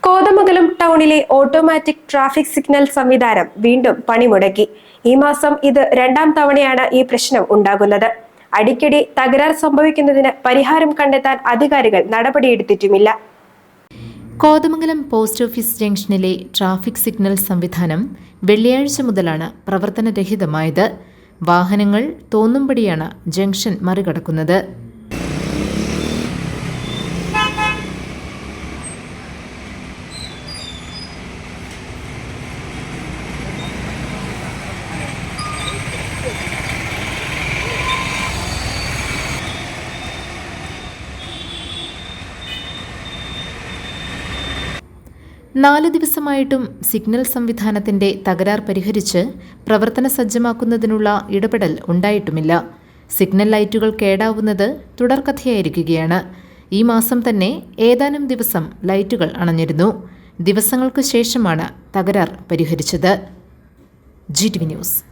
കോതമംഗലം ടൗണിലെ automatic traffic signal സംവിധാനം വീണ്ടും പണിമുടക്കി. ഈ മാസം ഇത് രണ്ടാം തവണയാണ് ഈ പ്രശ്നം ഉണ്ടാകുന്നത്. അടിക്കടി തകരാർ സംഭവിക്കുന്നതിന് പരിഹാരം കണ്ടെത്താൻ അധികാരികൾ നടപടിയെടുത്തിട്ടുമില്ല. കോതമംഗലം പോസ്റ്റ് ഓഫീസ് ജംഗ്ഷനിലെ ട്രാഫിക് സിഗ്നൽ സംവിധാനം വെള്ളിയാഴ്ച മുതലാണ് പ്രവർത്തനരഹിതമായത്. വാഹനങ്ങൾ തോന്നുംപടിയാണ് ജംഗ്ഷൻ മറികടക്കുന്നത്. നാല് ദിവസമായിട്ടും സിഗ്നൽ സംവിധാനത്തിന്റെ തകരാർ പരിഹരിച്ച് പ്രവർത്തന സജ്ജമാക്കുന്നതിനുള്ള ഇടപെടൽ ഉണ്ടായിട്ടുമില്ല. സിഗ്നൽ ലൈറ്റുകൾ കേടാവുന്നത് തുടർക്കഥയായിരിക്കുകയാണ്. ഈ മാസം തന്നെ ഏതാനും ദിവസം ലൈറ്റുകൾ അണഞ്ഞിരുന്നു. ദിവസങ്ങൾക്ക് ശേഷമാണ് തകരാർ പരിഹരിച്ചത്. GTV news.